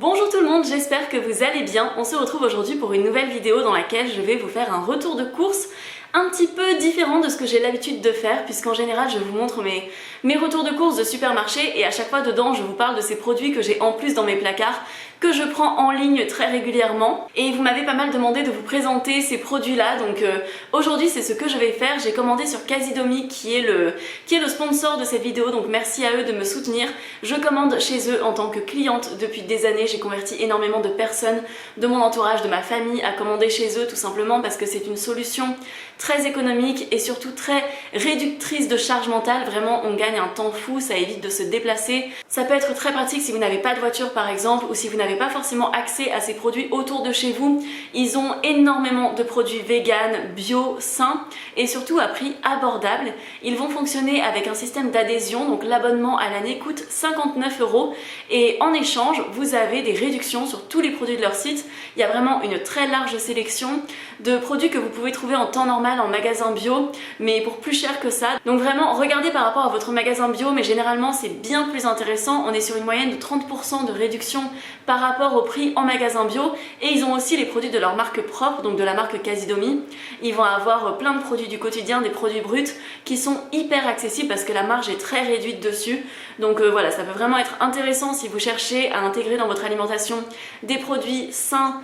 Bonjour tout le monde, j'espère que vous allez bien. On se retrouve aujourd'hui pour une nouvelle vidéo dans laquelle je vais vous faire un retour de course un petit peu différent de ce que j'ai l'habitude de faire, puisqu'en général je vous montre mes retours de course de supermarché et à chaque fois dedans je vous parle de ces produits que j'ai en plus dans mes placards, que je prends en ligne très régulièrement. Et vous m'avez pas mal demandé de vous présenter ces produits là, donc aujourd'hui c'est ce que je vais faire. J'ai commandé sur Casidomi qui est le sponsor de cette vidéo, donc merci à eux de me soutenir. Je commande chez eux en tant que cliente depuis des années, j'ai converti énormément de personnes de mon entourage, de ma famille à commander chez eux, tout simplement parce que c'est une solution très économique et surtout très réductrice de charge mentale. Vraiment on gagne un temps fou, ça évite de se déplacer. Ça peut être très pratique si vous n'avez pas de voiture par exemple, ou si vous n'avez pas forcément accès à ces produits autour de chez vous. Ils ont énormément de produits vegan, bio, sains et surtout à prix abordable. Ils vont fonctionner avec un système d'adhésion, donc l'abonnement à l'année coûte 59 € et en échange vous avez des réductions sur tous les produits de leur site. Il y a vraiment une très large sélection de produits que vous pouvez trouver en temps normal en magasin bio, mais pour plus cher que ça. Donc vraiment regardez par rapport à votre magasin bio, mais généralement c'est bien plus intéressant. On est sur une moyenne de 30% de réduction par rapport au prix en magasin bio, et ils ont aussi les produits de leur marque propre, donc de la marque Casidomi. Ils vont avoir plein de produits du quotidien, des produits bruts qui sont hyper accessibles parce que la marge est très réduite dessus. Donc voilà, ça peut vraiment être intéressant si vous cherchez à intégrer dans votre alimentation des produits sains,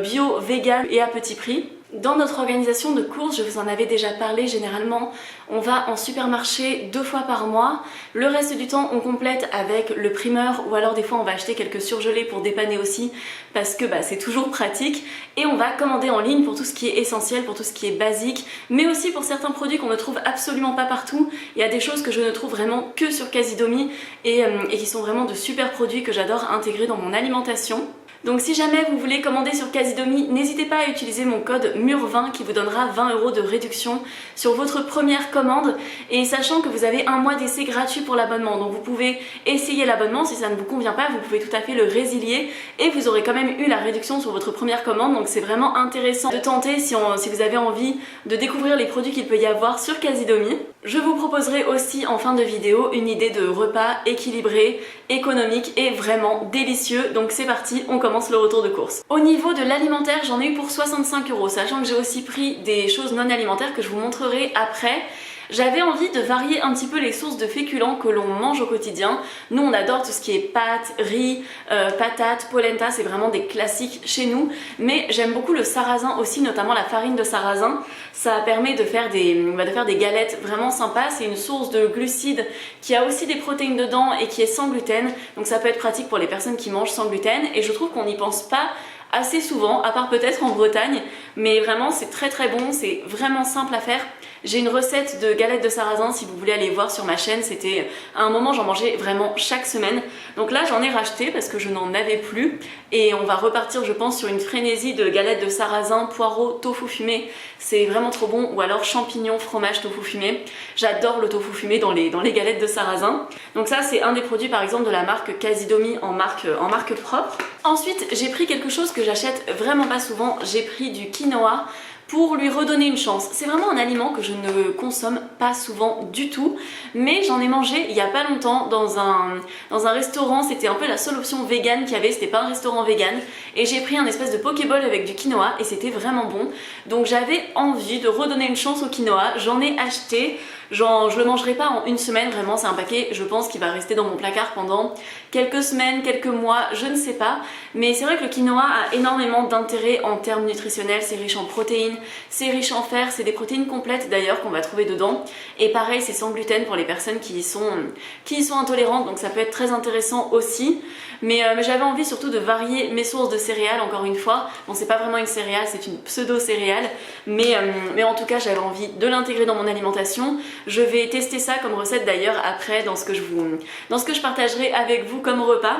bio, vegan et à petit prix. Dans notre organisation de courses, je vous en avais déjà parlé, généralement on va en supermarché 2 fois par mois. Le reste du temps on complète avec le primeur, ou alors des fois on va acheter quelques surgelés pour dépanner aussi parce que c'est toujours pratique. Et on va commander en ligne pour tout ce qui est essentiel, pour tout ce qui est basique, mais aussi pour certains produits qu'on ne trouve absolument pas partout. Il y a des choses que je ne trouve vraiment que sur Casidomi et qui sont vraiment de super produits que j'adore intégrer dans mon alimentation. Donc si jamais vous voulez commander sur Casidomi, n'hésitez pas à utiliser mon code MUR20 qui vous donnera 20 € de réduction sur votre première commande, et sachant que vous avez un mois d'essai gratuit pour l'abonnement. Donc vous pouvez essayer l'abonnement, si ça ne vous convient pas, vous pouvez tout à fait le résilier et vous aurez quand même eu la réduction sur votre première commande. Donc c'est vraiment intéressant de tenter si vous avez envie de découvrir les produits qu'il peut y avoir sur Casidomi. Je vous proposerai aussi en fin de vidéo une idée de repas équilibré, économique et vraiment délicieux. Donc c'est parti, on commence le retour de course. Au niveau de l'alimentaire, j'en ai eu pour 65 €, sachant que j'ai aussi pris des choses non alimentaires que je vous montrerai après. J'avais envie de varier un petit peu les sources de féculents que l'on mange au quotidien. Nous on adore tout ce qui est pâtes, riz, patates, polenta, c'est vraiment des classiques chez nous. Mais j'aime beaucoup le sarrasin aussi, notamment la farine de sarrasin. Ça permet de faire des galettes vraiment sympas. C'est une source de glucides qui a aussi des protéines dedans et qui est sans gluten. Donc ça peut être pratique pour les personnes qui mangent sans gluten, et je trouve qu'on n'y pense pas assez souvent, à part peut-être en Bretagne, mais vraiment c'est très très bon, c'est vraiment simple à faire. J'ai une recette de galettes de sarrasin si vous voulez aller voir sur ma chaîne. C'était à un moment j'en mangeais vraiment chaque semaine, donc là j'en ai racheté parce que je n'en avais plus, et on va repartir je pense sur une frénésie de galettes de sarrasin, poireaux, tofu fumé, c'est vraiment trop bon, ou alors champignons, fromage, tofu fumé. J'adore le tofu fumé dans les galettes de sarrasin. Donc ça c'est un des produits par exemple de la marque Casidomi en marque propre. Ensuite j'ai pris quelque chose que j'achète vraiment pas souvent, j'ai pris du quinoa pour lui redonner une chance. C'est vraiment un aliment que je ne consomme pas souvent du tout, mais j'en ai mangé il y a pas longtemps dans un restaurant. C'était un peu la seule option vegan qu'il y avait, c'était pas un restaurant vegan, et j'ai pris un espèce de pokéball avec du quinoa et c'était vraiment bon. Donc j'avais envie de redonner une chance au quinoa, j'en ai acheté. Je le mangerai pas en une semaine, vraiment c'est un paquet je pense qui va rester dans mon placard pendant quelques semaines, quelques mois, je ne sais pas. Mais c'est vrai que le quinoa a énormément d'intérêt en termes nutritionnels, c'est riche en protéines, c'est riche en fer, c'est des protéines complètes d'ailleurs qu'on va trouver dedans. Et pareil c'est sans gluten pour les personnes qui y sont intolérantes, donc ça peut être très intéressant aussi. Mais j'avais envie surtout de varier mes sources de céréales encore une fois. Bon c'est pas vraiment une céréale, c'est une pseudo-céréale, mais en tout cas j'avais envie de l'intégrer dans mon alimentation. Je vais tester ça comme recette d'ailleurs après dans ce que je partagerai avec vous comme repas.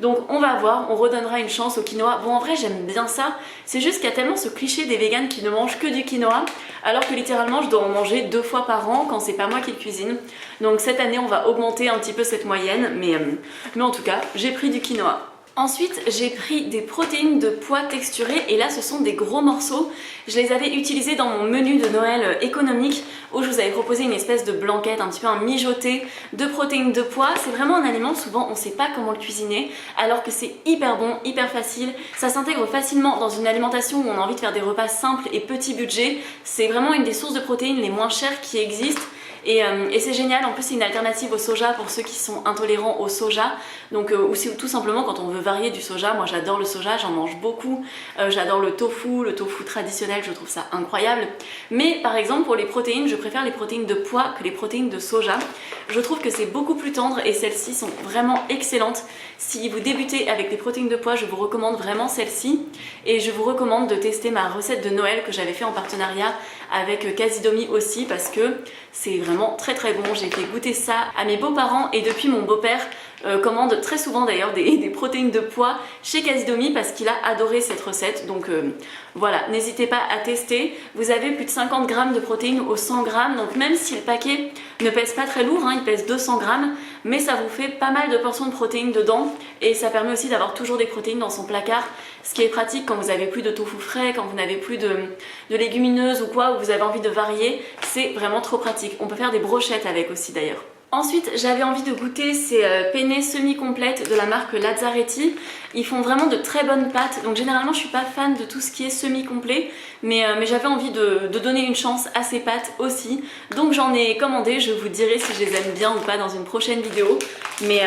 Donc on va voir, on redonnera une chance au quinoa. Bon en vrai j'aime bien ça, c'est juste qu'il y a tellement ce cliché des véganes qui ne mangent que du quinoa, alors que littéralement je dois en manger 2 fois par an quand c'est pas moi qui le cuisine. Donc cette année on va augmenter un petit peu cette moyenne, mais en tout cas j'ai pris du quinoa. Ensuite j'ai pris des protéines de pois texturées, et là ce sont des gros morceaux. Je les avais utilisés dans mon menu de Noël économique où je vous avais proposé une espèce de blanquette, un petit peu un mijoté de protéines de pois. C'est vraiment un aliment, souvent on ne sait pas comment le cuisiner, alors que c'est hyper bon, hyper facile. Ça s'intègre facilement dans une alimentation où on a envie de faire des repas simples et petit budget. C'est vraiment une des sources de protéines les moins chères qui existent. Et c'est génial, en plus c'est une alternative au soja pour ceux qui sont intolérants au soja, donc ou c'est tout simplement quand on veut varier du soja. Moi j'adore le soja, j'en mange beaucoup, j'adore le tofu traditionnel, je trouve ça incroyable. Mais par exemple pour les protéines, je préfère les protéines de pois que les protéines de soja. Je trouve que c'est beaucoup plus tendre et celles-ci sont vraiment excellentes. Si vous débutez avec des protéines de pois, je vous recommande vraiment celle-ci et je vous recommande de tester ma recette de Noël que j'avais fait en partenariat avec Casidomi aussi, parce que c'est vraiment très bon. J'ai fait goûter ça à mes beaux-parents et depuis mon beau-père commande très souvent d'ailleurs des protéines de pois chez Casidomi parce qu'il a adoré cette recette. Donc voilà, n'hésitez pas à tester. Vous avez plus de 50 grammes de protéines au 100 grammes, donc même si le paquet ne pèse pas très lourd, hein, il pèse 200 grammes, mais ça vous fait pas mal de portions de protéines dedans et ça permet aussi d'avoir toujours des protéines dans son placard, ce qui est pratique quand vous avez plus de tofu frais, quand vous n'avez plus de légumineuses ou quoi, où vous avez envie de varier, c'est vraiment trop pratique. On peut faire des brochettes avec aussi d'ailleurs. Ensuite, j'avais envie de goûter ces penne semi-complètes de la marque Lazzaretti. Ils font vraiment de très bonnes pâtes, donc généralement je suis pas fan de tout ce qui est semi-complet, mais j'avais envie de donner une chance à ces pâtes aussi. Donc j'en ai commandé, je vous dirai si je les aime bien ou pas dans une prochaine vidéo. Mais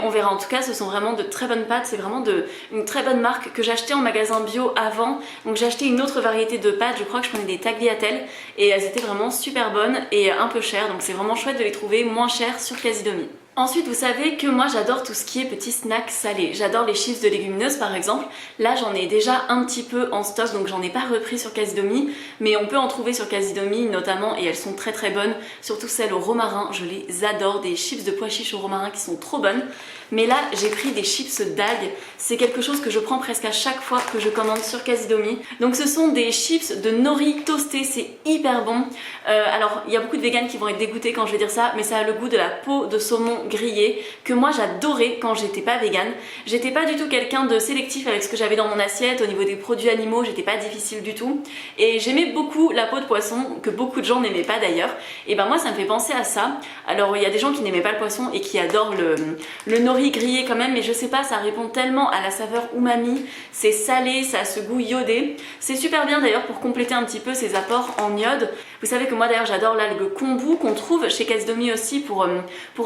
on verra. En tout cas, ce sont vraiment de très bonnes pâtes, c'est vraiment une très bonne marque que j'achetais en magasin bio avant. Donc j'ai acheté une autre variété de pâtes, je crois que je prenais des tagliatelles et elles étaient vraiment super bonnes et un peu chères, donc c'est vraiment chouette de les trouver moins chères sur Casidomi. Ensuite, vous savez que moi j'adore tout ce qui est petits snacks salés. J'adore les chips de légumineuses par exemple. Là j'en ai déjà un petit peu en stock, donc j'en ai pas repris sur Casidomi, mais on peut en trouver sur Casidomi notamment et elles sont très bonnes. Surtout celles au romarin, je les adore, des chips de pois chiches au romarin qui sont trop bonnes. Mais là j'ai pris des chips d'algues, c'est quelque chose que je prends presque à chaque fois que je commande sur Casidomi. Donc ce sont des chips de nori toastés, c'est hyper bon. Alors il y a beaucoup de véganes qui vont être dégoûtés quand je vais dire ça, mais ça a le goût de la peau de saumon grillé que moi j'adorais quand j'étais pas végane. J'étais pas du tout quelqu'un de sélectif avec ce que j'avais dans mon assiette, au niveau des produits animaux j'étais pas difficile du tout et j'aimais beaucoup la peau de poisson que beaucoup de gens n'aimaient pas d'ailleurs. Et ben moi ça me fait penser à ça. Alors il y a des gens qui n'aimaient pas le poisson et qui adorent le nori grillé quand même, mais je sais pas, ça répond tellement à la saveur umami, c'est salé, ça a ce goût iodé. C'est super bien d'ailleurs pour compléter un petit peu ses apports en iode. Vous savez que moi d'ailleurs j'adore l'algue kombu qu'on trouve chez Casidomi aussi pour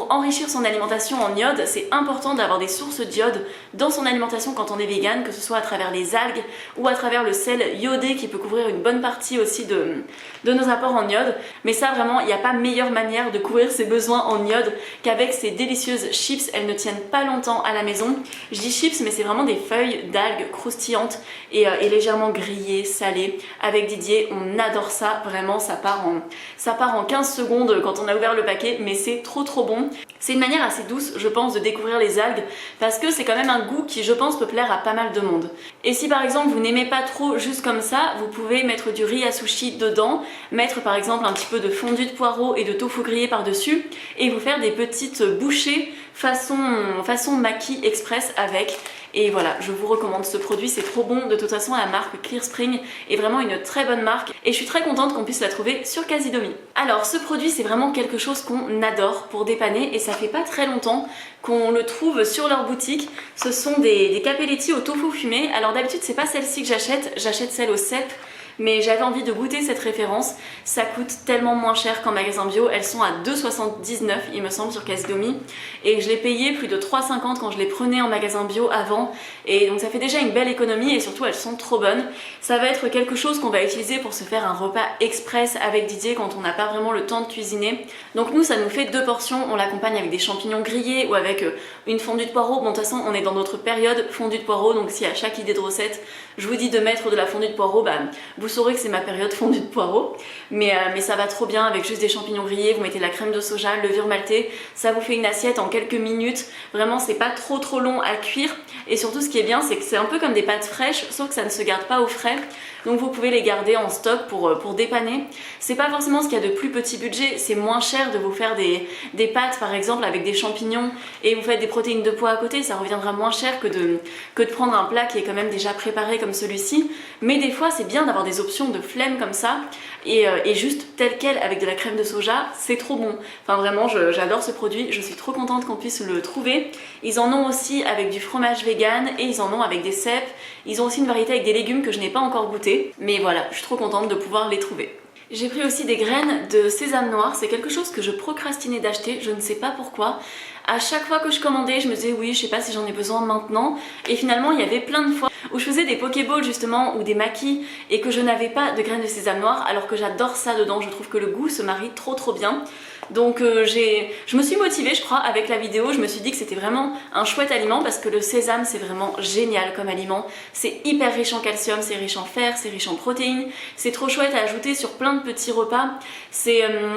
enrichir son alimentation en iode. C'est important d'avoir des sources d'iode dans son alimentation quand on est vegan, que ce soit à travers les algues ou à travers le sel iodé qui peut couvrir une bonne partie aussi de nos apports en iode. Mais ça vraiment, il n'y a pas meilleure manière de couvrir ses besoins en iode qu'avec ces délicieuses chips. Elles ne tiennent pas longtemps à la maison. Je dis chips mais c'est vraiment des feuilles d'algues croustillantes et légèrement grillées, salées. Avec Didier, on adore ça, vraiment ça part en 15 secondes quand on a ouvert le paquet, mais c'est trop bon. C'est une manière assez douce, je pense, de découvrir les algues parce que c'est quand même un goût qui, je pense, peut plaire à pas mal de monde. Et si par exemple vous n'aimez pas trop juste comme ça, vous pouvez mettre du riz à sushi dedans, mettre par exemple un petit peu de fondu de poireaux et de tofu grillé par-dessus et vous faire des petites bouchées façon maki express avec. Et voilà, je vous recommande ce produit, c'est trop bon. De toute façon, la marque Clear Spring est vraiment une très bonne marque et je suis très contente qu'on puisse la trouver sur Casidomi. Alors ce produit, c'est vraiment quelque chose qu'on adore pour dépanner et ça fait pas très longtemps qu'on le trouve sur leur boutique. Ce sont des capelletti au tofu fumé. Alors d'habitude, c'est pas celle-ci que j'achète celle au cèpe. Mais j'avais envie de goûter cette référence, ça coûte tellement moins cher qu'en magasin bio, elles sont à 2,79 il me semble sur Casidomi et je l'ai payé plus de 3,50 quand je les prenais en magasin bio avant et donc ça fait déjà une belle économie et surtout elles sont trop bonnes. Ça va être quelque chose qu'on va utiliser pour se faire un repas express avec Didier quand on n'a pas vraiment le temps de cuisiner. Donc nous ça nous fait 2 portions, on l'accompagne avec des champignons grillés ou avec une fondue de poireaux. Bon de toute façon on est dans notre période fondue de poireaux, donc si à chaque idée de recette je vous dis de mettre de la fondue de poireaux, bah vous saurez que c'est ma période fondue de poireaux, mais ça va trop bien avec juste des champignons grillés, vous mettez de la crème de soja, levure maltée, ça vous fait une assiette en quelques minutes, vraiment c'est pas trop long à cuire et surtout ce qui est bien c'est que c'est un peu comme des pâtes fraîches sauf que ça ne se garde pas au frais, donc vous pouvez les garder en stock pour dépanner. C'est pas forcément ce qu'il y a de plus petit budget, c'est moins cher de vous faire des pâtes par exemple avec des champignons et vous faites des protéines de pois à côté, ça reviendra moins cher que de prendre un plat qui est quand même déjà préparé comme celui-ci, mais des fois c'est bien d'avoir des les options de flemme comme ça et juste tel quel avec de la crème de soja, c'est trop bon. Enfin vraiment, j'adore ce produit, je suis trop contente qu'on puisse le trouver. Ils en ont aussi avec du fromage vegan et ils en ont avec des cèpes. Ils ont aussi une variété avec des légumes que je n'ai pas encore goûté. Mais voilà, je suis trop contente de pouvoir les trouver. J'ai pris aussi des graines de sésame noir, c'est quelque chose que je procrastinais d'acheter, je ne sais pas pourquoi. À chaque fois que je commandais, je me disais oui, je sais pas si j'en ai besoin maintenant. Et finalement, il y avait plein de fois où je faisais des pokéballs justement ou des maquis et que je n'avais pas de graines de sésame noir alors que j'adore ça dedans, je trouve que le goût se marie trop bien. Donc je me suis motivée je crois avec la vidéo, je me suis dit que c'était vraiment un chouette aliment parce que le sésame c'est vraiment génial comme aliment. C'est hyper riche en calcium, c'est riche en fer, c'est riche en protéines, c'est trop chouette à ajouter sur plein de petits repas.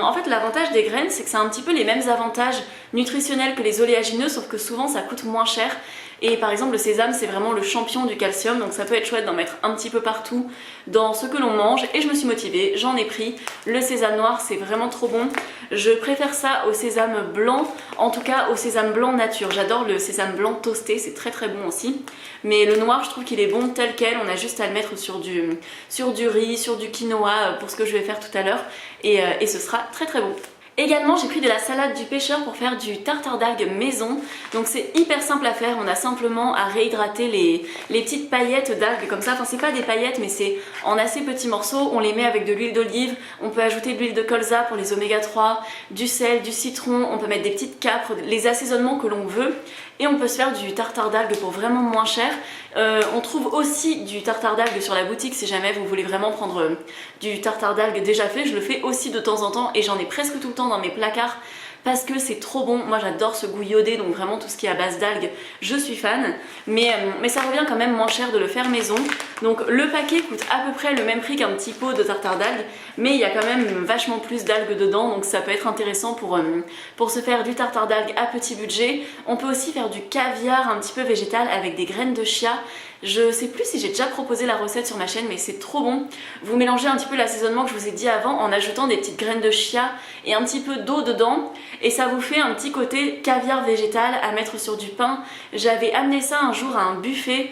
En fait l'avantage des graines c'est que ça a un petit peu les mêmes avantages nutritionnels que les oléagineux sauf que souvent ça coûte moins cher. Et par exemple le sésame c'est vraiment le champion du calcium donc ça peut être chouette d'en mettre un petit peu partout dans ce que l'on mange et je me suis motivée, j'en ai pris. Le sésame noir c'est vraiment trop bon, je préfère ça au sésame blanc, en tout cas au sésame blanc nature, j'adore le sésame blanc toasté, c'est très bon aussi. Mais le noir je trouve qu'il est bon tel quel, on a juste à le mettre sur du riz, sur du quinoa pour ce que je vais faire tout à l'heure et ce sera très bon. Également j'ai pris de la salade du pêcheur pour faire du tartare d'algues maison. Donc c'est hyper simple à faire, on a simplement à réhydrater les petites paillettes d'algues comme ça. Enfin c'est pas des paillettes mais c'est en assez petits morceaux. On les met avec de l'huile d'olive, on peut ajouter de l'huile de colza pour les oméga 3, du sel, du citron, on peut mettre des petites capres, les assaisonnements que l'on veut. Et on peut se faire du tartare d'algues pour vraiment moins cher. On trouve aussi du tartare d'algues sur la boutique si jamais vous voulez vraiment prendre du tartare d'algues déjà fait. Je le fais aussi de temps en temps et j'en ai presque tout le temps dans mes placards parce que c'est trop bon. Moi j'adore ce goût iodé, donc vraiment tout ce qui est à base d'algues, je suis fan. Mais ça revient quand même moins cher de le faire maison. Donc le paquet coûte à peu près le même prix qu'un petit pot de tartare d'algues, mais il y a quand même vachement plus d'algues dedans, donc ça peut être intéressant pour se faire du tartare d'algues à petit budget. On peut aussi faire du caviar un petit peu végétal avec des graines de chia. Je sais plus si j'ai déjà proposé la recette sur ma chaîne mais c'est trop bon. Vous mélangez un petit peu l'assaisonnement que je vous ai dit avant en ajoutant des petites graines de chia et un petit peu d'eau dedans et ça vous fait un petit côté caviar végétal à mettre sur du pain. J'avais amené ça un jour à un buffet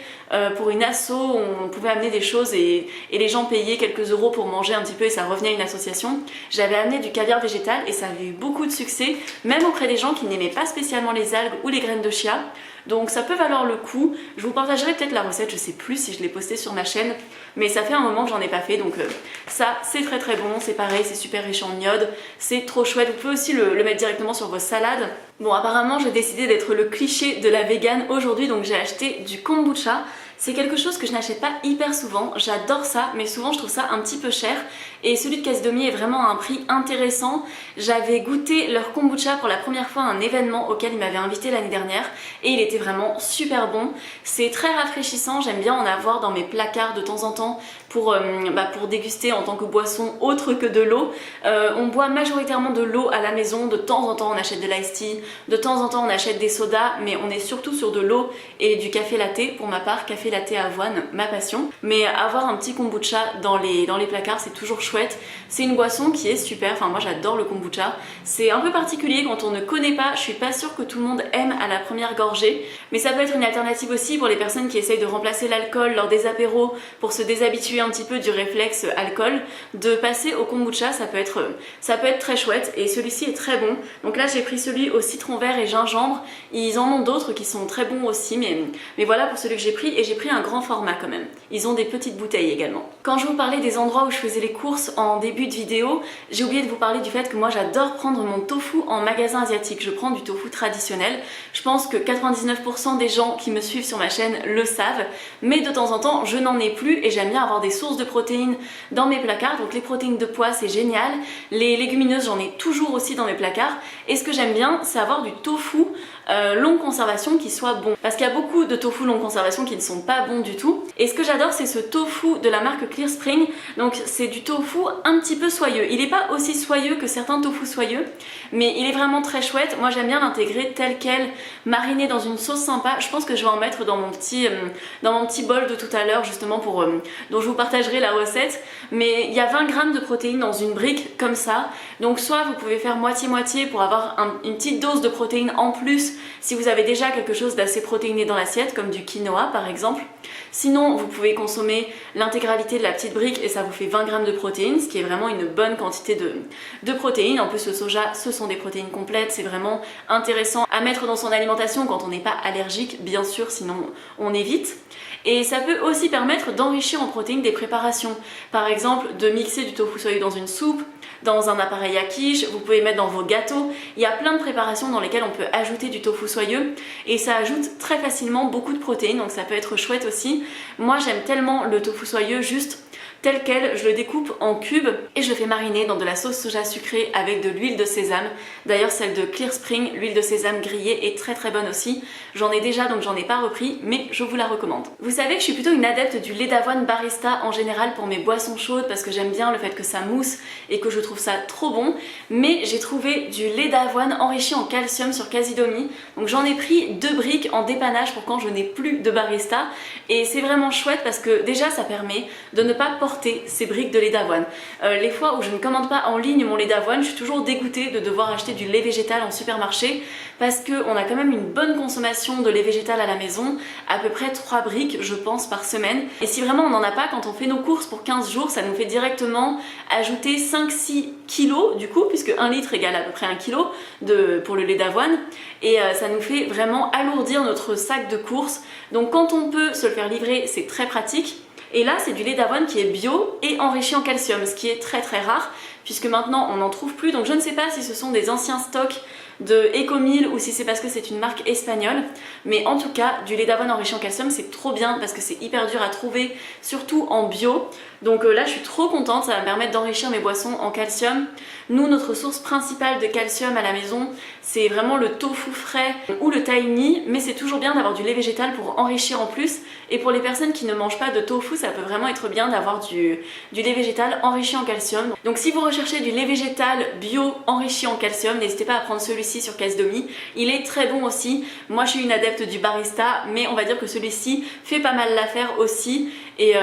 pour une asso, on pouvait amener des choses et les gens payaient quelques euros pour manger un petit peu et ça revenait à une association. J'avais amené du caviar végétal et ça avait eu beaucoup de succès, même auprès des gens qui n'aimaient pas spécialement les algues ou les graines de chia. Donc ça peut valoir le coup. Je vous partagerai peut-être la recette, je sais plus si je l'ai postée sur ma chaîne, mais ça fait un moment que j'en ai pas fait, donc ça c'est très bon, c'est pareil, c'est super riche en iode, c'est trop chouette. Vous pouvez aussi le mettre directement sur vos salades. Bon apparemment j'ai décidé d'être le cliché de la végane aujourd'hui, donc j'ai acheté du kombucha. C'est quelque chose que je n'achète pas hyper souvent, j'adore ça, mais souvent je trouve ça un petit peu cher. Et celui de Casse-Demi est vraiment à un prix intéressant. J'avais goûté leur kombucha pour la première fois à un événement auquel ils m'avaient invité l'année dernière et il était vraiment super bon. C'est très rafraîchissant, j'aime bien en avoir dans mes placards de temps en temps pour déguster en tant que boisson autre que de l'eau. On boit majoritairement de l'eau à la maison, de temps en temps on achète de l'ice tea, de temps en temps on achète des sodas, mais on est surtout sur de l'eau et du café latte pour ma part, café latte avoine, ma passion. Mais avoir un petit kombucha dans les placards c'est toujours chouette. C'est une boisson qui est super, enfin moi j'adore le kombucha. C'est un peu particulier quand on ne connaît pas, je suis pas sûre que tout le monde aime à la première gorgée, mais ça peut être une alternative aussi pour les personnes qui essayent de remplacer l'alcool lors des apéros pour se déshabituer un petit peu du réflexe alcool, de passer au kombucha, ça peut être très chouette et celui-ci est très bon. Donc là j'ai pris celui au citron vert et gingembre, ils en ont d'autres qui sont très bons aussi, mais voilà pour celui que j'ai pris et j'ai pris un grand format quand même. Ils ont des petites bouteilles également. Quand je vous parlais des endroits où je faisais les courses en début de vidéo, j'ai oublié de vous parler du fait que moi j'adore prendre mon tofu en magasin asiatique. Je prends du tofu traditionnel. Je pense que 99% des gens qui me suivent sur ma chaîne le savent, mais de temps en temps je n'en ai plus et j'aime bien avoir des sources de protéines dans mes placards. Donc les protéines de pois c'est génial, les légumineuses j'en ai toujours aussi dans mes placards et ce que j'aime bien c'est avoir du tofu longue conservation qui soit bon, parce qu'il y a beaucoup de tofu longue conservation qui ne sont pas bons du tout et ce que j'adore c'est ce tofu de la marque Clear Spring. Donc c'est du tofu un petit peu soyeux, il n'est pas aussi soyeux que certains tofu soyeux mais il est vraiment très chouette. Moi j'aime bien l'intégrer tel quel, mariné dans une sauce sympa. Je pense que je vais en mettre dans mon petit bol de tout à l'heure justement dont je vous partagerai la recette, mais il y a 20 grammes de protéines dans une brique comme ça, donc soit vous pouvez faire moitié-moitié pour avoir une petite dose de protéines en plus si vous avez déjà quelque chose d'assez protéiné dans l'assiette, comme du quinoa par exemple. Sinon, vous pouvez consommer l'intégralité de la petite brique et ça vous fait 20 grammes de protéines, ce qui est vraiment une bonne quantité de protéines. En plus, le soja, ce sont des protéines complètes, c'est vraiment intéressant à mettre dans son alimentation quand on n'est pas allergique, bien sûr, sinon on évite. Et ça peut aussi permettre d'enrichir en protéines des préparations. Par exemple, de mixer du tofu soyeux dans une soupe, dans un appareil à quiche, vous pouvez mettre dans vos gâteaux. Il y a plein de préparations dans lesquelles on peut ajouter du tofu soyeux et ça ajoute très facilement beaucoup de protéines, donc ça peut être chouette aussi. Moi j'aime tellement le tofu soyeux juste tel quel, je le découpe en cubes et je le fais mariner dans de la sauce soja sucrée avec de l'huile de sésame. D'ailleurs celle de Clear Spring, l'huile de sésame grillée est très bonne aussi. J'en ai déjà donc j'en ai pas repris mais je vous la recommande. Vous savez que je suis plutôt une adepte du lait d'avoine barista en général pour mes boissons chaudes parce que j'aime bien le fait que ça mousse et que je trouve ça trop bon. Mais j'ai trouvé du lait d'avoine enrichi en calcium sur Casidomi. Donc j'en ai pris 2 briques en dépannage pour quand je n'ai plus de barista. Et c'est vraiment chouette parce que déjà ça permet de ne pas porter ces briques de lait d'avoine. Les fois où je ne commande pas en ligne mon lait d'avoine, je suis toujours dégoûtée de devoir acheter du lait végétal en supermarché parce qu'on a quand même une bonne consommation de lait végétal à la maison, à peu près 3 briques je pense par semaine. Et si vraiment on n'en a pas, quand on fait nos courses pour 15 jours, ça nous fait directement ajouter 5-6 kilos du coup, puisque 1 litre égale à peu près 1 kilo pour le lait d'avoine. Et ça nous fait vraiment alourdir notre sac de courses. Donc quand on peut se le faire livrer, c'est très pratique. Et là, c'est du lait d'avoine qui est bio et enrichi en calcium, ce qui est très rare, puisque maintenant on n'en trouve plus. Donc je ne sais pas si ce sont des anciens stocks de Ecomil ou si c'est parce que c'est une marque espagnole, mais en tout cas, du lait d'avoine enrichi en calcium, c'est trop bien parce que c'est hyper dur à trouver, surtout en bio. Donc là, je suis trop contente, ça va me permettre d'enrichir mes boissons en calcium. Nous, notre source principale de calcium à la maison, c'est vraiment le tofu frais ou le tahini, mais c'est toujours bien d'avoir du lait végétal pour enrichir en plus. Et pour les personnes qui ne mangent pas de tofu, ça peut vraiment être bien d'avoir du lait végétal enrichi en calcium. Donc si vous recherchez du lait végétal bio enrichi en calcium, n'hésitez pas à prendre celui-ci sur Casidomi. Il est très bon aussi. Moi, je suis une adepte du barista, mais on va dire que celui-ci fait pas mal l'affaire aussi. Et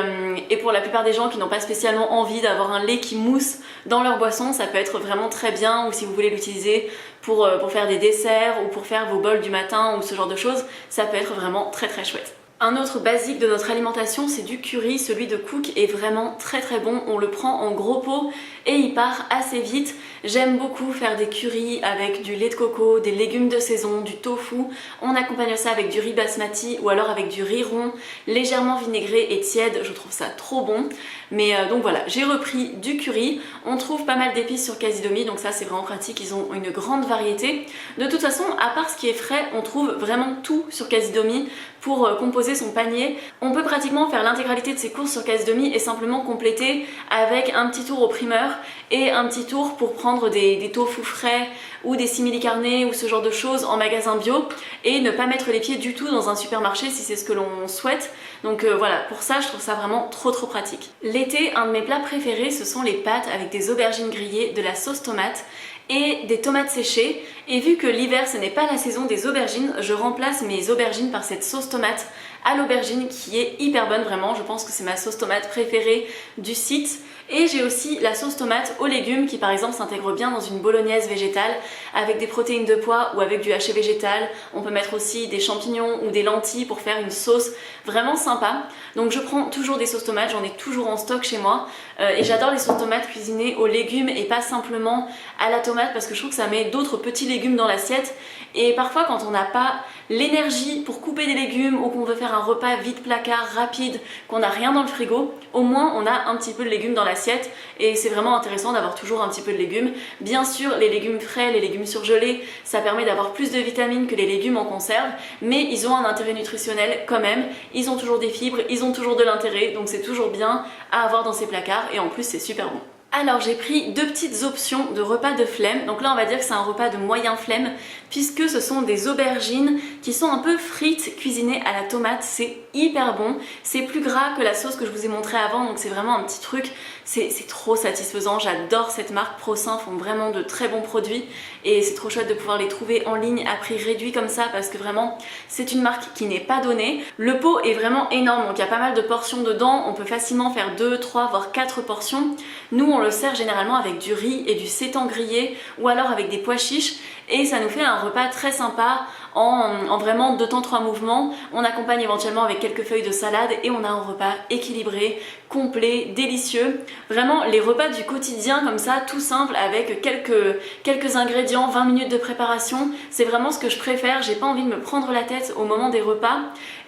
pour la plupart des gens qui n'ont pas spécialement envie d'avoir un lait qui mousse dans leur boisson, ça peut être vraiment très bien. Ou si vous voulez l'utiliser pour faire des desserts ou pour faire vos bols du matin ou ce genre de choses, ça peut être vraiment très chouette. Un autre basique de notre alimentation, c'est du curry. Celui de Cook est vraiment très bon. On le prend en gros pot et il part assez vite. J'aime beaucoup faire des currys avec du lait de coco, des légumes de saison, du tofu. On accompagne ça avec du riz basmati ou alors avec du riz rond, légèrement vinaigré et tiède. Je trouve ça trop bon. Mais donc voilà, j'ai repris du curry. On trouve pas mal d'épices sur Casidomi, donc ça c'est vraiment pratique. Ils ont une grande variété. De toute façon, à part ce qui est frais, on trouve vraiment tout sur Casidomi pour composer son panier. On peut pratiquement faire l'intégralité de ses courses sur Casidomi et simplement compléter avec un petit tour au primeur et un petit tour pour prendre des tofu frais ou des simili carne ou ce genre de choses en magasin bio et ne pas mettre les pieds du tout dans un supermarché si c'est ce que l'on souhaite. Donc voilà, pour ça je trouve ça vraiment trop pratique. L'été, un de mes plats préférés, ce sont les pâtes avec des aubergines grillées, de la sauce tomate et des tomates séchées. Et vu que l'hiver ce n'est pas la saison des aubergines, je remplace mes aubergines par cette sauce tomate à l'aubergine qui est hyper bonne vraiment. Je pense que c'est ma sauce tomate préférée du site. Et j'ai aussi la sauce tomate aux légumes qui par exemple s'intègre bien dans une bolognaise végétale avec des protéines de pois ou avec du haché végétal. On peut mettre aussi des champignons ou des lentilles pour faire une sauce vraiment sympa. Donc je prends toujours des sauces tomates, j'en ai toujours en stock chez moi. Et j'adore les sauces tomates cuisinées aux légumes et pas simplement à la tomate parce que je trouve que ça met d'autres petits légumes dans l'assiette. Et parfois quand on n'a pas l'énergie pour couper des légumes ou qu'on veut faire un repas vide placard, rapide, qu'on n'a rien dans le frigo, au moins on a un petit peu de légumes dans l'assiette et c'est vraiment intéressant d'avoir toujours un petit peu de légumes. Bien sûr, les légumes frais, les légumes surgelés, ça permet d'avoir plus de vitamines que les légumes en conserve, mais ils ont un intérêt nutritionnel quand même. Ils ont toujours des fibres, ils ont toujours de l'intérêt, donc c'est toujours bien à avoir dans ces placards et en plus c'est super bon. Alors j'ai pris 2 petites options de repas de flemme. Donc là on va dire que c'est un repas de moyen flemme puisque ce sont des aubergines qui sont un peu frites cuisinées à la tomate. C'est hyper bon, c'est plus gras que la sauce que je vous ai montré avant, donc c'est vraiment un petit truc, c'est trop satisfaisant. J'adore cette marque, ProSain font vraiment de très bons produits et c'est trop chouette de pouvoir les trouver en ligne à prix réduit comme ça parce que vraiment c'est une marque qui n'est pas donnée. Le pot est vraiment énorme, donc il y a pas mal de portions dedans, on peut facilement faire 2, 3 voire 4 portions. Nous on le sert généralement avec du riz et du sétan grillé ou alors avec des pois chiches et ça nous fait un repas très sympa en vraiment 2 temps 3 mouvements. On accompagne éventuellement avec quelques feuilles de salade et on a un repas équilibré, complet, délicieux. Vraiment les repas du quotidien comme ça, tout simple, avec quelques ingrédients, 20 minutes de préparation, c'est vraiment ce que je préfère. J'ai pas envie de me prendre la tête au moment des repas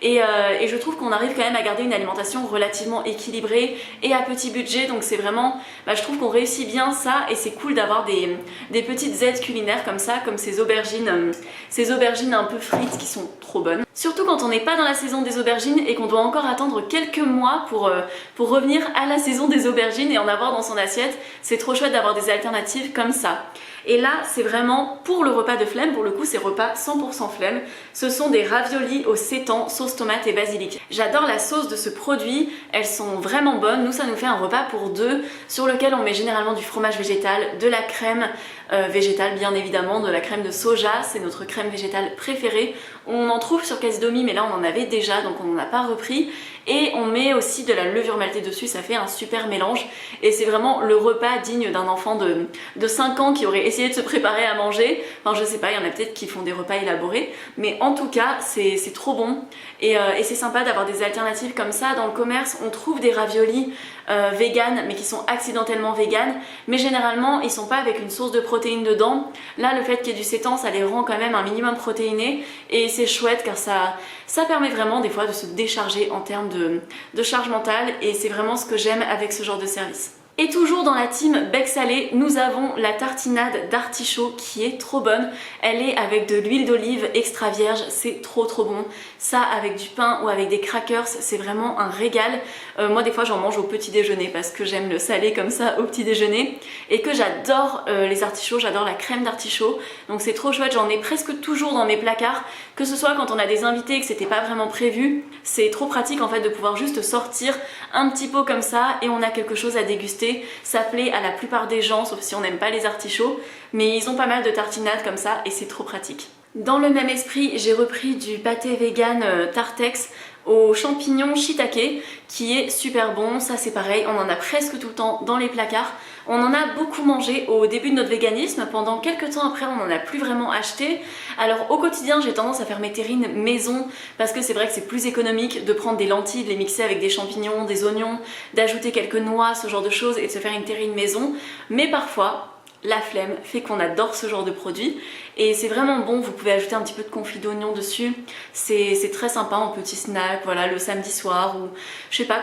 et je trouve qu'on arrive quand même à garder une alimentation relativement équilibrée et à petit budget, donc c'est vraiment, je trouve qu'on réussit bien ça et c'est cool d'avoir des petites aides culinaires comme ça, comme ces aubergines un peu frites qui sont trop bonnes. Surtout quand on n'est pas dans la saison des aubergines et qu'on doit encore attendre quelques mois pour revenir à la saison des aubergines et en avoir dans son assiette, c'est trop chouette d'avoir des alternatives comme ça. Et là, c'est vraiment pour le repas de flemme, pour le coup c'est repas 100% flemme. Ce sont des raviolis au sétan, sauce tomate et basilic. J'adore la sauce de ce produit, elles sont vraiment bonnes. Nous, ça nous fait un repas pour 2 sur lequel on met généralement du fromage végétal, de la crème végétale bien évidemment, de la crème de soja, c'est notre crème végétale préférée. On en trouve sur Caisse-Domi, mais là on en avait déjà donc on n'en a pas repris. Et on met aussi de la levure maltée dessus, ça fait un super mélange et c'est vraiment le repas digne d'un enfant de 5 ans qui aurait essayé de se préparer à manger. Enfin je sais pas, il y en a peut-être qui font des repas élaborés, mais en tout cas c'est trop bon et c'est sympa d'avoir des alternatives comme ça. Dans le commerce on trouve des raviolis vegan mais qui sont accidentellement vegan, mais généralement ils sont pas avec une source de protéines dedans. Là le fait qu'il y ait du sétan ça les rend quand même un minimum protéinés et c'est chouette car ça permet vraiment des fois de se décharger en termes de charge mentale et c'est vraiment ce que j'aime avec ce genre de service. Et toujours dans la team bec salé, nous avons la tartinade d'artichaut qui est trop bonne. Elle est avec de l'huile d'olive extra vierge, c'est trop bon. Ça avec du pain ou avec des crackers, c'est vraiment un régal. Moi des fois j'en mange au petit déjeuner parce que j'aime le salé comme ça au petit déjeuner et que j'adore les artichauts, j'adore la crème d'artichaut. Donc c'est trop chouette, j'en ai presque toujours dans mes placards, que ce soit quand on a des invités et que c'était pas vraiment prévu. C'est trop pratique en fait de pouvoir juste sortir un petit pot comme ça et on a quelque chose à déguster. Ça plaît à la plupart des gens, sauf si on n'aime pas les artichauts, mais ils ont pas mal de tartinades comme ça et c'est trop pratique. Dans le même esprit, j'ai repris du pâté vegan Tartex aux champignons shiitake qui est super bon. Ça c'est pareil, on en a presque tout le temps dans les placards. On en a beaucoup mangé au début de notre véganisme, pendant quelques temps après on n'en a plus vraiment acheté. Alors au quotidien j'ai tendance à faire mes terrines maison parce que c'est vrai que c'est plus économique de prendre des lentilles, de les mixer avec des champignons, des oignons, d'ajouter quelques noix, ce genre de choses et de se faire une terrine maison. Mais parfois la flemme fait qu'on adore ce genre de produit et c'est vraiment bon. Vous pouvez ajouter un petit peu de confit d'oignon dessus, c'est très sympa en petit snack, voilà, le samedi soir ou je sais pas,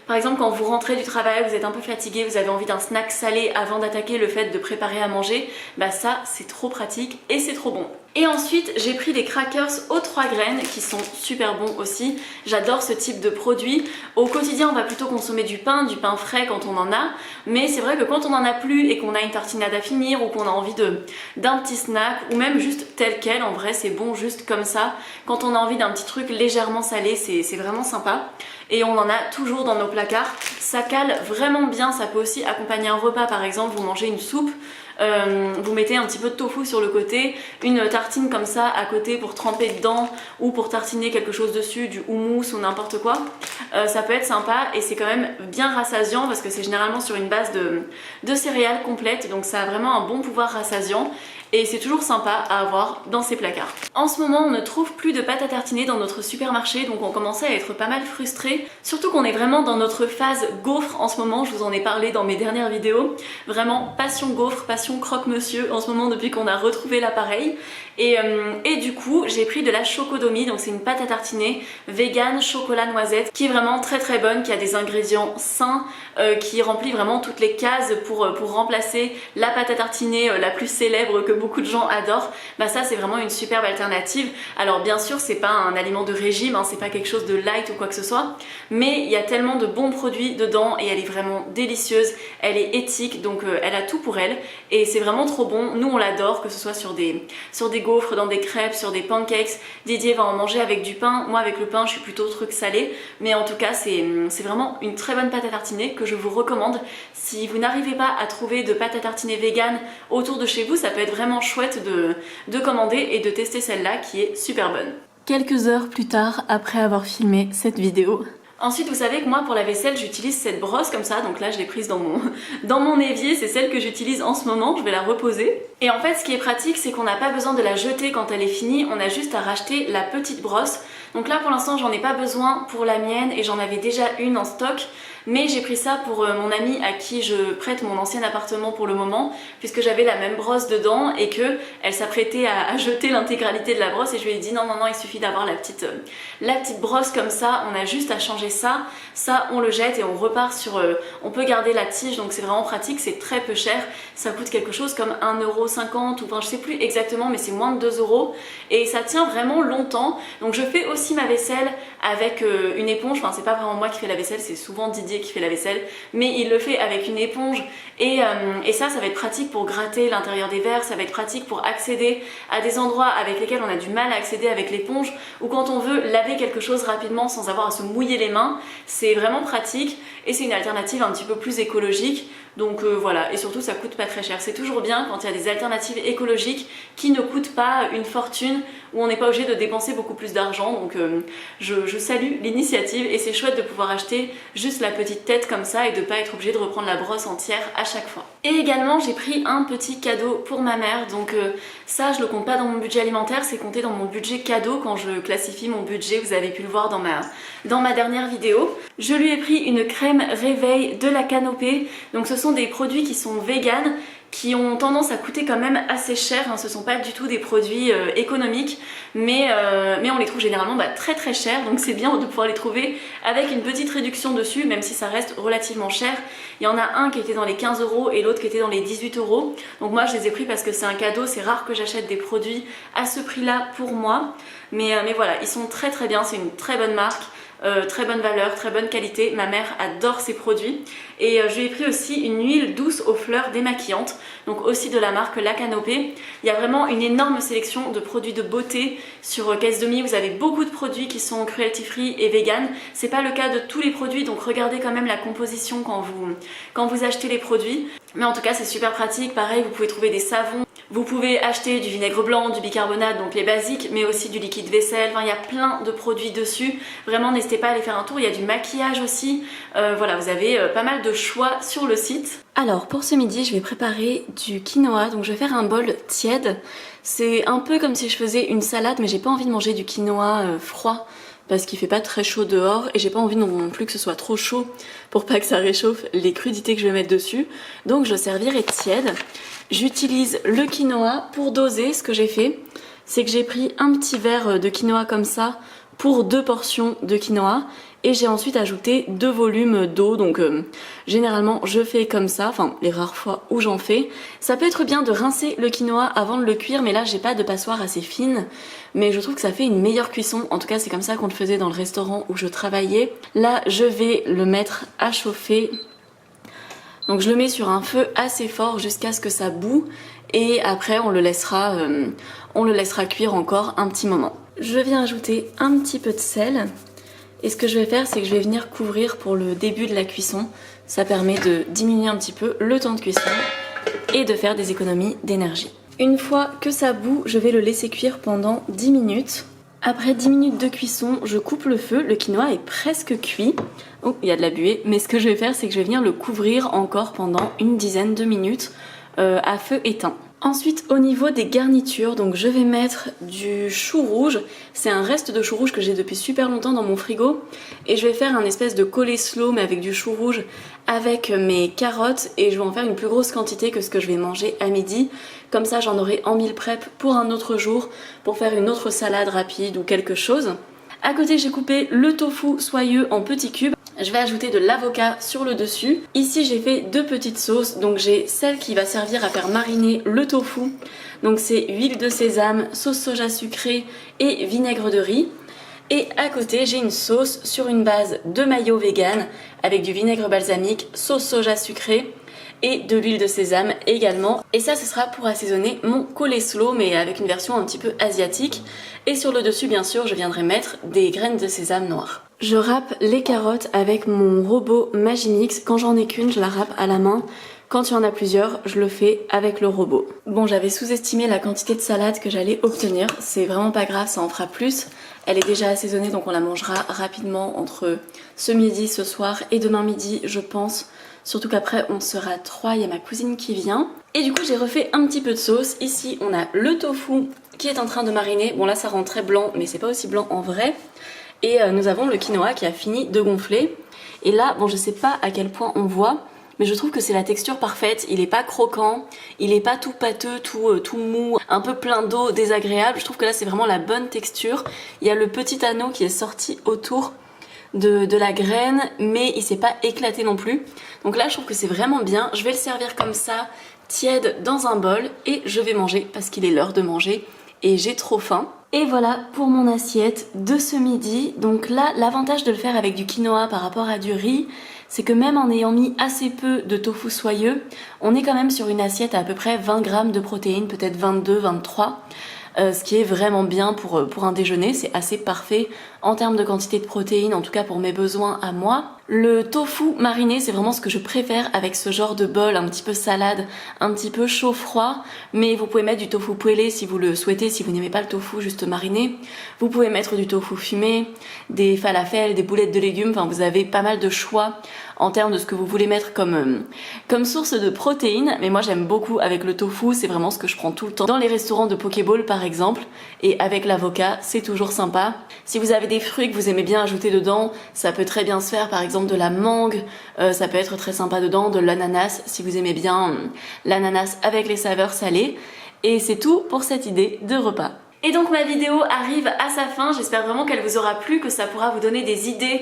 par exemple quand vous rentrez du travail, vous êtes un peu fatigué, vous avez envie d'un snack salé avant d'attaquer le fait de préparer à manger, ça c'est trop pratique et c'est trop bon. Et ensuite j'ai pris des crackers aux 3 graines qui sont super bons aussi. J'adore ce type de produit. Au quotidien on va plutôt consommer du pain frais quand on en a, mais c'est vrai que quand on en a plus et qu'on a une tartinade à finir ou qu'on a envie d'un petit snack ou même juste tel quel, en vrai c'est bon juste comme ça. Quand on a envie d'un petit truc légèrement salé, c'est vraiment sympa et on en a toujours dans nos placards. Ça cale vraiment bien, ça peut aussi accompagner un repas. Par exemple vous mangez une soupe, vous mettez un petit peu de tofu sur le côté, une tartine comme ça à côté pour tremper dedans ou pour tartiner quelque chose dessus, du houmous ou n'importe quoi. Ça peut être sympa et c'est quand même bien rassasiant parce que c'est généralement sur une base de céréales complètes, donc ça a vraiment un bon pouvoir rassasiant et c'est toujours sympa à avoir dans ces placards. En ce moment on ne trouve plus de pâte à tartiner dans notre supermarché, donc on commençait à être pas mal frustrés, surtout qu'on est vraiment dans notre phase gaufre en ce moment. Je vous en ai parlé dans mes dernières vidéos, vraiment passion gaufre, passion croque-monsieur en ce moment depuis qu'on a retrouvé l'appareil et du coup j'ai pris de la chocodomie, donc c'est une pâte à tartiner vegan chocolat noisette qui est vraiment très bonne, qui a des ingrédients sains, qui remplit vraiment toutes les cases pour remplacer la pâte à tartiner la plus célèbre que beaucoup de gens adorent. Ça c'est vraiment une superbe alternative. Alors bien sûr c'est pas un aliment de régime, c'est pas quelque chose de light ou quoi que ce soit, mais il y a tellement de bons produits dedans et elle est vraiment délicieuse, elle est éthique, donc elle a tout pour elle et c'est vraiment trop bon. Nous on l'adore, que ce soit sur des gaufres, dans des crêpes, sur des pancakes. Didier va en manger avec du pain, moi avec le pain je suis plutôt truc salé, mais en tout cas c'est vraiment une très bonne pâte à tartiner que je vous recommande. Si vous n'arrivez pas à trouver de pâte à tartiner vegan autour de chez vous, ça peut être vraiment chouette de commander et de tester celle-là qui est super bonne. Quelques heures plus tard, après avoir filmé cette vidéo, Ensuite, vous savez que moi pour la vaisselle j'utilise cette brosse comme ça, donc là je l'ai prise dans mon évier, c'est celle que j'utilise en ce moment, je vais la reposer. Et en fait ce qui est pratique c'est qu'on n'a pas besoin de la jeter quand elle est finie, on a juste à racheter la petite brosse. Donc là pour l'instant j'en ai pas besoin pour la mienne et j'en avais déjà une en stock. Mais j'ai pris ça pour mon ami à qui je prête mon ancien appartement pour le moment, puisque j'avais la même brosse dedans et que elle s'apprêtait à jeter l'intégralité de la brosse et je lui ai dit non il suffit d'avoir la petite brosse comme ça, on a juste à changer ça on le jette et on repart sur... on peut garder la tige, donc c'est vraiment pratique, c'est très peu cher, ça coûte quelque chose comme 1,50€ ou enfin je sais plus exactement mais c'est moins de 2€ et ça tient vraiment longtemps. Donc je fais aussi ma vaisselle avec une éponge, enfin c'est pas vraiment moi qui fais la vaisselle, c'est souvent Didier qui fait la vaisselle, mais il le fait avec une éponge et ça va être pratique pour gratter l'intérieur des verres, ça va être pratique pour accéder à des endroits avec lesquels on a du mal à accéder avec l'éponge ou quand on veut laver quelque chose rapidement sans avoir à se mouiller les mains, c'est vraiment pratique et c'est une alternative un petit peu plus écologique. Donc voilà, et surtout ça coûte pas très cher. C'est toujours bien quand il y a des alternatives écologiques qui ne coûtent pas une fortune, où on n'est pas obligé de dépenser beaucoup plus d'argent. Donc je salue l'initiative et c'est chouette de pouvoir acheter juste la petite tête comme ça et de pas être obligé de reprendre la brosse entière à chaque fois. Et également j'ai pris un petit cadeau pour ma mère, donc ça je le compte pas dans mon budget alimentaire, c'est compté dans mon budget cadeau quand je classifie mon budget, vous avez pu le voir dans ma dernière vidéo. Je lui ai pris une crème réveil de la Canopée, donc ce sont des produits qui sont véganes, qui ont tendance à coûter quand même assez cher, hein. Ce sont pas du tout des produits économiques, mais on les trouve généralement très très chers, donc c'est bien de pouvoir les trouver avec une petite réduction dessus, même si ça reste relativement cher. Il y en a un qui était dans les 15€ et l'autre qui était dans les 18€, donc moi je les ai pris parce que c'est un cadeau, c'est rare que j'achète des produits à ce prix là pour moi, mais voilà, ils sont très très bien, c'est une très bonne marque. Très bonne valeur, très bonne qualité, ma mère adore ces produits et je lui ai pris aussi une huile douce aux fleurs démaquillante, donc aussi de la marque La Canopée. Il y a vraiment une énorme sélection de produits de beauté sur Caisse Demi, vous avez beaucoup de produits qui sont cruelty free et vegan, c'est pas le cas de tous les produits donc regardez quand même la composition quand vous achetez les produits, mais en tout cas c'est super pratique. Pareil, vous pouvez trouver des savons. Vous pouvez acheter du vinaigre blanc, du bicarbonate, donc les basiques, mais aussi du liquide vaisselle. Enfin, il y a plein de produits dessus. Vraiment, n'hésitez pas à aller faire un tour. Il y a du maquillage aussi. Voilà, vous avez pas mal de choix sur le site. Alors, pour ce midi, je vais préparer du quinoa. Donc, je vais faire un bol tiède. C'est un peu comme si je faisais une salade, mais j'ai pas envie de manger du quinoa froid parce qu'il fait pas très chaud dehors et j'ai pas envie non plus que ce soit trop chaud pour pas que ça réchauffe les crudités que je vais mettre dessus. Donc, je servirai tiède. J'utilise le quinoa pour doser. Ce que j'ai fait, c'est que j'ai pris un petit verre de quinoa comme ça pour 2 portions de quinoa et j'ai ensuite ajouté 2 volumes d'eau. Donc généralement je fais comme ça, enfin les rares fois où j'en fais. Ça peut être bien de rincer le quinoa avant de le cuire, mais là j'ai pas de passoire assez fine, mais je trouve que ça fait une meilleure cuisson. En tout cas c'est comme ça qu'on le faisait dans le restaurant où je travaillais. Là je vais le mettre à chauffer. Donc je le mets sur un feu assez fort jusqu'à ce que ça bout et après on le laissera cuire encore un petit moment. Je viens ajouter un petit peu de sel et ce que je vais faire c'est que je vais venir couvrir pour le début de la cuisson. Ça permet de diminuer un petit peu le temps de cuisson et de faire des économies d'énergie. Une fois que ça bout, je vais le laisser cuire pendant 10 minutes. Après 10 minutes de cuisson, je coupe le feu, le quinoa est presque cuit. Oh, il y a de la buée, mais ce que je vais faire, c'est que je vais venir le couvrir encore pendant une dizaine de minutes à feu éteint. Ensuite, au niveau des garnitures, donc je vais mettre du chou rouge. C'est un reste de chou rouge que j'ai depuis super longtemps dans mon frigo. Et je vais faire un espèce de coleslaw, mais avec du chou rouge, avec mes carottes. Et je vais en faire une plus grosse quantité que ce que je vais manger à midi. Comme ça, j'en aurai en meal prep pour un autre jour, pour faire une autre salade rapide ou quelque chose. À côté, j'ai coupé le tofu soyeux en petits cubes. Je vais ajouter de l'avocat sur le dessus. Ici, j'ai fait 2 petites sauces. Donc j'ai celle qui va servir à faire mariner le tofu. Donc c'est huile de sésame, sauce soja sucrée et vinaigre de riz. Et à côté, j'ai une sauce sur une base de mayo vegan avec du vinaigre balsamique, sauce soja sucrée et de l'huile de sésame également. Et ça, ce sera pour assaisonner mon coleslaw, mais avec une version un petit peu asiatique. Et sur le dessus, bien sûr, je viendrai mettre des graines de sésame noires. Je râpe les carottes avec mon robot Magimix. Quand j'en ai qu'une, je la râpe à la main. Quand il y en a plusieurs, je le fais avec le robot. Bon, j'avais sous-estimé la quantité de salade que j'allais obtenir. C'est vraiment pas grave, ça en fera plus Elle est déjà assaisonnée donc on la mangera rapidement entre ce midi, ce soir et demain midi je pense. Surtout qu'après on sera 3, il y a ma cousine qui vient. Et du coup j'ai refait un petit peu de sauce. Ici on a le tofu qui est en train de mariner. Bon là ça rend très blanc mais c'est pas aussi blanc en vrai. Et nous avons le quinoa qui a fini de gonfler. Et là, bon je sais pas à quel point on voit, mais je trouve que c'est la texture parfaite. Il est pas croquant, il est pas tout pâteux, tout mou, un peu plein d'eau, désagréable. Je trouve que là c'est vraiment la bonne texture. Il y a le petit anneau qui est sorti autour de la graine, mais il s'est pas éclaté non plus. Donc là je trouve que c'est vraiment bien. Je vais le servir comme ça, tiède dans un bol, et je vais manger parce qu'il est l'heure de manger et j'ai trop faim. Et voilà pour mon assiette de ce midi. Donc là, l'avantage de le faire avec du quinoa par rapport à du riz, c'est que même en ayant mis assez peu de tofu soyeux, on est quand même sur une assiette à peu près 20 grammes de protéines, peut-être 22, 23. Ce qui est vraiment bien pour un déjeuner, c'est assez parfait en termes de quantité de protéines, en tout cas pour mes besoins à moi. Le tofu mariné, c'est vraiment ce que je préfère avec ce genre de bol, un petit peu salade, un petit peu chaud-froid, mais vous pouvez mettre du tofu poêlé si vous le souhaitez, si vous n'aimez pas le tofu juste mariné. Vous pouvez mettre du tofu fumé, des falafels, des boulettes de légumes, enfin vous avez pas mal de choix en termes de ce que vous voulez mettre comme source de protéines, mais moi j'aime beaucoup avec le tofu, c'est vraiment ce que je prends tout le temps dans les restaurants de Pokéball par exemple, et avec l'avocat c'est toujours sympa. Si vous avez des fruits que vous aimez bien ajouter dedans, ça peut très bien se faire, par exemple de la mangue, ça peut être très sympa dedans, de l'ananas si vous aimez bien l'ananas avec les saveurs salées. Et c'est tout pour cette idée de repas. Et donc ma vidéo arrive à sa fin, j'espère vraiment qu'elle vous aura plu, que ça pourra vous donner des idées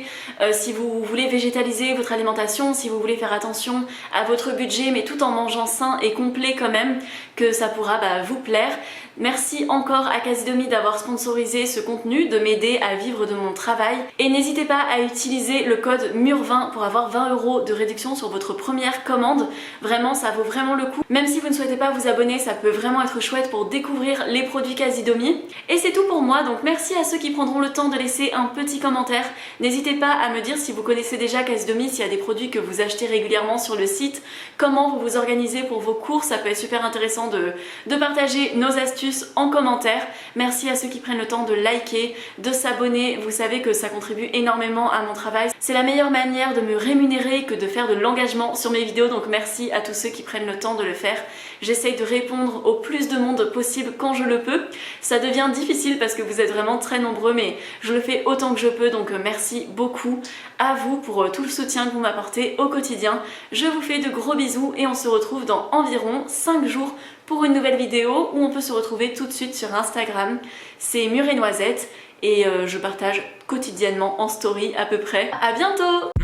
si vous voulez végétaliser votre alimentation, si vous voulez faire attention à votre budget mais tout en mangeant sain et complet quand même, que ça pourra vous plaire. Merci encore à Casidomi d'avoir sponsorisé ce contenu, de m'aider à vivre de mon travail. Et n'hésitez pas à utiliser le code MUR20 pour avoir 20 € de réduction sur votre première commande. Vraiment, ça vaut vraiment le coup. Même si vous ne souhaitez pas vous abonner, ça peut vraiment être chouette pour découvrir les produits Casidomi. Et c'est tout pour moi, donc merci à ceux qui prendront le temps de laisser un petit commentaire. N'hésitez pas à me dire si vous connaissez déjà Casidomi, s'il y a des produits que vous achetez régulièrement sur le site, comment vous vous organisez pour vos courses, ça peut être super intéressant de partager nos astuces en commentaire. Merci à ceux qui prennent le temps de liker, de s'abonner, vous savez que ça contribue énormément à mon travail. C'est la meilleure manière de me rémunérer que de faire de l'engagement sur mes vidéos, donc merci à tous ceux qui prennent le temps de le faire. J'essaye de répondre au plus de monde possible quand je le peux. Ça devient difficile parce que vous êtes vraiment très nombreux, mais je le fais autant que je peux, donc merci beaucoup à vous pour tout le soutien que vous m'apportez au quotidien. Je vous fais de gros bisous et on se retrouve dans environ 5 jours pour une nouvelle vidéo où on peut se retrouver tout de suite sur Instagram. C'est Mur et Noisette et je partage quotidiennement en story à peu près. À bientôt!